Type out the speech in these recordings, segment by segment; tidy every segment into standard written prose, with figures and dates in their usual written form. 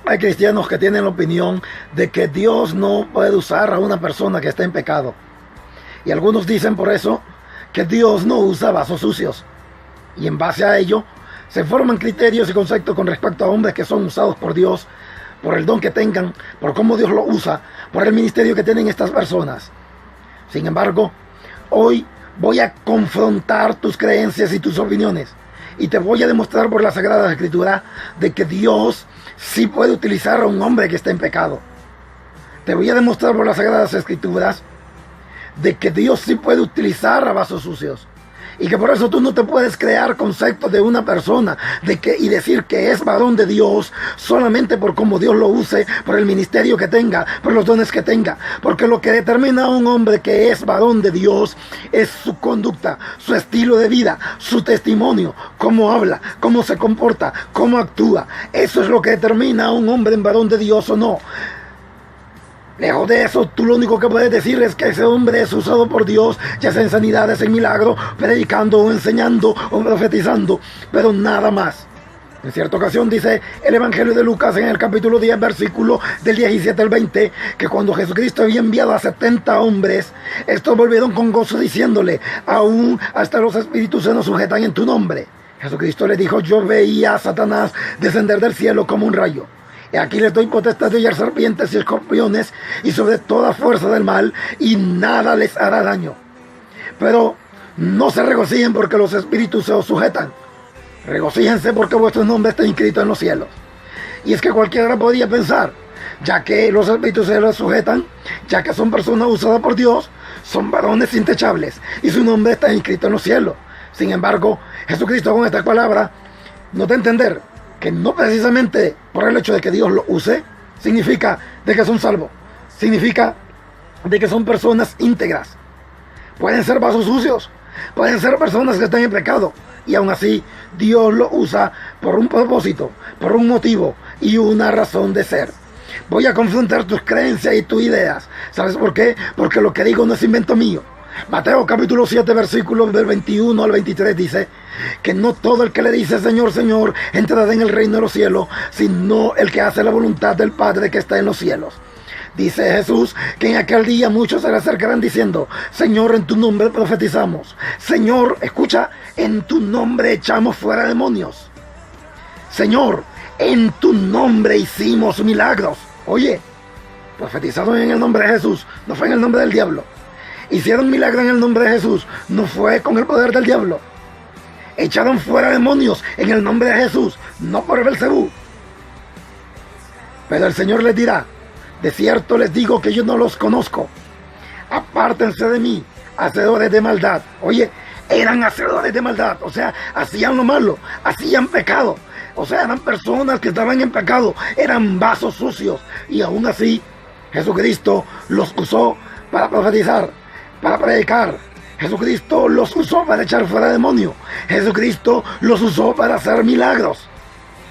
Hay cristianos que tienen la opinión de que Dios no puede usar a una persona que está en pecado. Y algunos dicen por eso que Dios no usa vasos sucios. Y en base a ello se forman criterios y conceptos con respecto a hombres que son usados por Dios, por el don que tengan, por cómo Dios lo usa, por el ministerio que tienen estas personas. Sin embargo, hoy voy a confrontar tus creencias y tus opiniones. Y te voy a demostrar por la Sagrada Escritura de que Dios sí puede utilizar a un hombre que está en pecado. Te voy a demostrar por las Sagradas Escrituras de que Dios sí puede utilizar a vasos sucios. Y que por eso tú no te puedes crear conceptos de una persona y decir que es varón de Dios solamente por cómo Dios lo use, por el ministerio que tenga, por los dones que tenga. Porque lo que determina a un hombre que es varón de Dios es su conducta, su estilo de vida, su testimonio, cómo habla, cómo se comporta, cómo actúa. Eso es lo que determina a un hombre en varón de Dios o no. Lejos de eso, tú lo único que puedes decir es que ese hombre es usado por Dios, ya sea en sanidades, en milagros, predicando o enseñando o profetizando, pero nada más. En cierta ocasión dice el Evangelio de Lucas en el capítulo 10, versículo del 17 al 20, que cuando Jesucristo había enviado a 70 hombres, estos volvieron con gozo diciéndole, aún hasta los espíritus se nos sujetan en tu nombre. Jesucristo le dijo, yo veía a Satanás descender del cielo como un rayo. Y aquí les doy potestad de hollar serpientes y escorpiones y sobre toda fuerza del mal, y nada les hará daño. Pero no se regocijen porque los espíritus se os sujetan. Regocíjense porque vuestro nombre está inscrito en los cielos. Y es que cualquiera podía pensar, ya que los espíritus se los sujetan, ya que son personas usadas por Dios, son varones intechables y su nombre está inscrito en los cielos. Sin embargo, Jesucristo con esta palabra nos da a entender que no precisamente por el hecho de que Dios lo use, significa de que son salvos, significa de que son personas íntegras. Pueden ser vasos sucios, pueden ser personas que están en pecado, y aún así Dios lo usa por un propósito, por un motivo y una razón de ser. Voy a confrontar tus creencias y tus ideas. ¿Sabes por qué? Porque lo que digo no es invento mío. Mateo capítulo 7 versículos del 21 al 23 dice que no todo el que le dice Señor, Señor entrará en el reino de los cielos, sino el que hace la voluntad del Padre que está en los cielos. Dice Jesús que en aquel día muchos se le acercarán diciendo, Señor, en tu nombre profetizamos. Señor, escucha, en tu nombre echamos fuera demonios. Señor, en tu nombre hicimos milagros. Oye, profetizaron en el nombre de Jesús, no fue en el nombre del diablo. Hicieron milagros en el nombre de Jesús, no fue con el poder del diablo. Echaron fuera demonios en el nombre de Jesús, no por Belcebú. Pero el Señor les dirá, de cierto les digo que yo no los conozco. Apártense de mí, hacedores de maldad. Oye, eran hacedores de maldad, o sea, hacían lo malo, hacían pecado. O sea, eran personas que estaban en pecado, eran vasos sucios. Y aún así, Jesucristo los usó para profetizar, para predicar. Jesucristo los usó para echar fuera demonios. Jesucristo los usó para hacer milagros.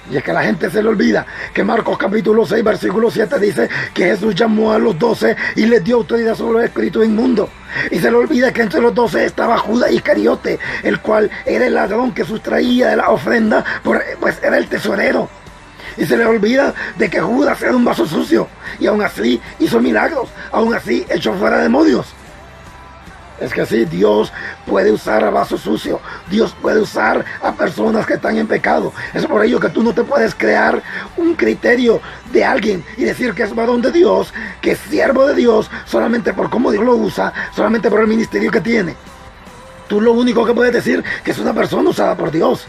Y es que a la gente se le olvida que Marcos capítulo 6 versículo 7 dice que Jesús llamó a los 12 y les dio autoridad sobre los espíritus inmundos. Y se le olvida que entre los 12 estaba Judas Iscariote, el cual era el ladrón que sustraía de la ofrenda, pues era el tesorero. Y se le olvida de que Judas era un vaso sucio y aún así hizo milagros, aún así echó fuera demonios. Es que sí, Dios puede usar a vasos sucios. Dios puede usar a personas que están en pecado. Es por ello que tú no te puedes crear un criterio de alguien y decir que es varón de Dios, que es siervo de Dios, solamente por cómo Dios lo usa, solamente por el ministerio que tiene. Tú lo único que puedes decir que es una persona usada por Dios,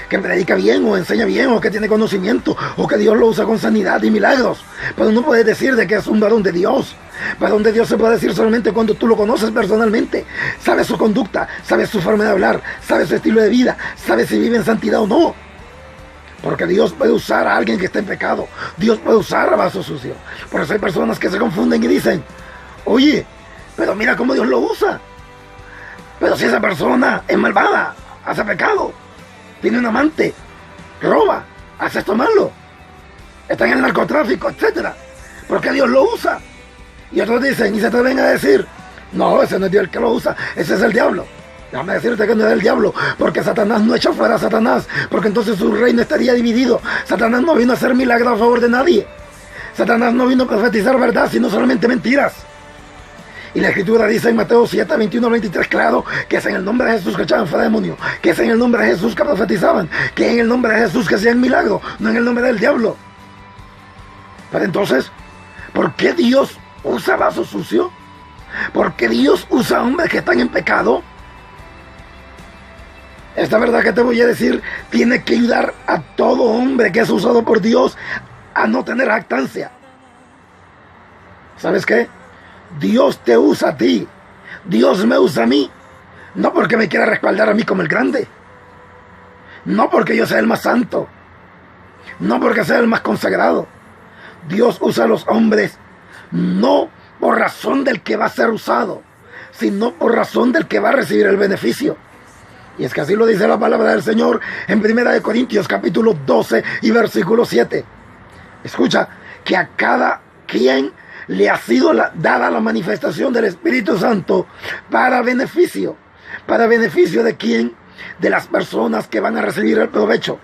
que predica bien o enseña bien o que tiene conocimiento o que Dios lo usa con sanidad y milagros. Pero no puedes decir de que es un varón de Dios. Varón de Dios se puede decir solamente cuando tú lo conoces personalmente. Sabes su conducta, sabes su forma de hablar, sabes su estilo de vida, sabes si vive en santidad o no. Porque Dios puede usar a alguien que está en pecado. Dios puede usar a vasos sucios. Por eso hay personas que se confunden y dicen, oye, pero mira cómo Dios lo usa. Pero si esa persona es malvada, hace pecado, tiene un amante, roba, hace esto malo, está en el narcotráfico, etc. ¿Por qué Dios lo usa? Y otros dicen y se atreven a decir, no, ese no es Dios el que lo usa, ese es el diablo. Déjame decirte que no es del diablo, porque Satanás no echa fuera a Satanás, porque entonces su reino estaría dividido. Satanás no vino a hacer milagros a favor de nadie. Satanás no vino a profetizar verdad, sino solamente mentiras. Y la Escritura dice en Mateo 7, 21, 23, claro, que es en el nombre de Jesús que echaban fuera demonios, que es en el nombre de Jesús que profetizaban, que es en el nombre de Jesús que hacían milagros, no en el nombre del diablo. Pero entonces, ¿por qué Dios usa vaso sucio? ¿Por qué Dios usa hombres que están en pecado? Esta verdad que te voy a decir tiene que ayudar a todo hombre que es usado por Dios a no tener jactancia. ¿Sabes qué? Dios te usa a ti. Dios me usa a mí. No porque me quiera respaldar a mí como el grande. No porque yo sea el más santo. No porque sea el más consagrado. Dios usa a los hombres no por razón del que va a ser usado, sino por razón del que va a recibir el beneficio. Y es que así lo dice la palabra del Señor en 1 Corintios capítulo 12 y versículo 7. Escucha, que a cada quien le ha sido dada la manifestación del Espíritu Santo para beneficio. ¿Para beneficio de quién? De las personas que van a recibir el provecho.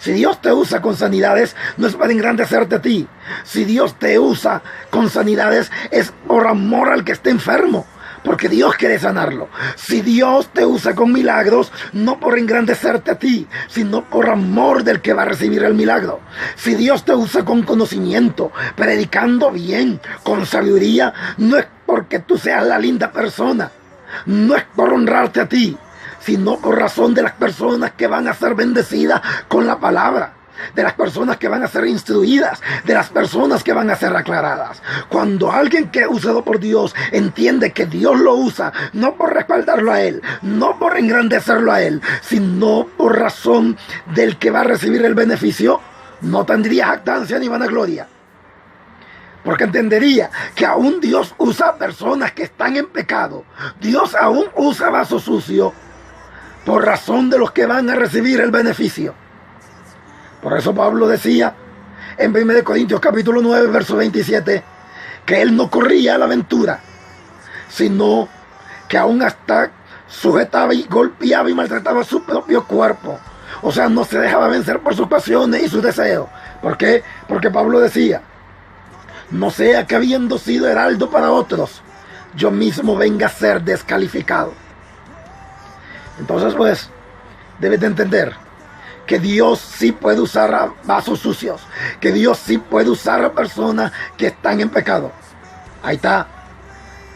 Si Dios te usa con sanidades, no es para engrandecerte a ti. Si Dios te usa con sanidades, es por amor al que esté enfermo, porque Dios quiere sanarlo. Si Dios te usa con milagros, no por engrandecerte a ti, sino por amor del que va a recibir el milagro. Si Dios te usa con conocimiento, predicando bien, con sabiduría, no es porque tú seas la linda persona, no es por honrarte a ti, sino por razón de las personas que van a ser bendecidas con la palabra, de las personas que van a ser instruidas, de las personas que van a ser aclaradas. Cuando alguien que es usado por Dios entiende que Dios lo usa, no por respaldarlo a Él, no por engrandecerlo a Él, sino por razón del que va a recibir el beneficio, no tendría jactancia ni vanagloria. Porque entendería que aún Dios usa personas que están en pecado. Dios aún usa vaso sucio por razón de los que van a recibir el beneficio. Por eso Pablo decía en 1 Corintios capítulo 9, verso 27, que él no corría a la aventura, sino que aún hasta sujetaba y golpeaba y maltrataba su propio cuerpo. O sea, no se dejaba vencer por sus pasiones y sus deseos. ¿Por qué? Porque Pablo decía, no sea que habiendo sido heraldo para otros, yo mismo venga a ser descalificado. Entonces, pues, debes de entender que Dios sí puede usar a vasos sucios, que Dios sí puede usar a personas que están en pecado. Ahí está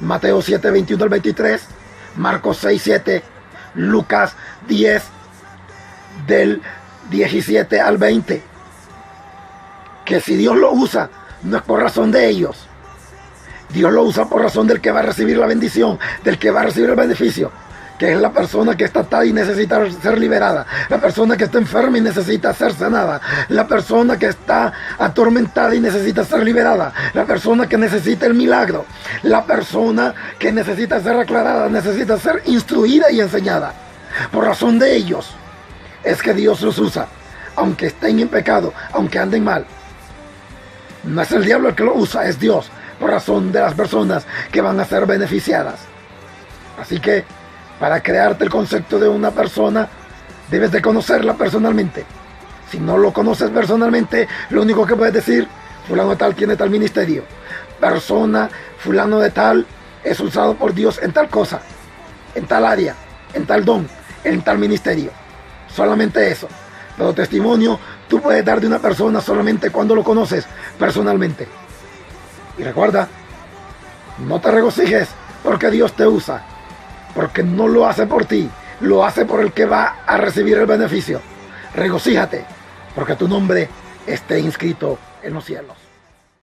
Mateo 7, 21 al 23, Marcos 6, 7, Lucas 10, del 17 al 20. Que si Dios lo usa, no es por razón de ellos. Dios lo usa por razón del que va a recibir la bendición, del que va a recibir el beneficio, que es la persona que está atada y necesita ser liberada, la persona que está enferma y necesita ser sanada, la persona que está atormentada y necesita ser liberada, la persona que necesita el milagro, la persona que necesita ser aclarada, necesita ser instruida y enseñada. Por razón de ellos es que Dios los usa, aunque estén en pecado, aunque anden mal. No es el diablo el que lo usa, es Dios, por razón de las personas que van a ser beneficiadas. Así que, para crearte el concepto de una persona, debes de conocerla personalmente. Si no lo conoces personalmente, lo único que puedes decir, fulano de tal tiene tal ministerio. Persona, fulano de tal, es usado por Dios en tal cosa, en tal área, en tal don, en tal ministerio. Solamente eso. Pero testimonio tú puedes dar de una persona solamente cuando lo conoces personalmente. Y recuerda, no te regocijes porque Dios te usa, porque no lo hace por ti, lo hace por el que va a recibir el beneficio. Regocíjate porque tu nombre esté inscrito en los cielos.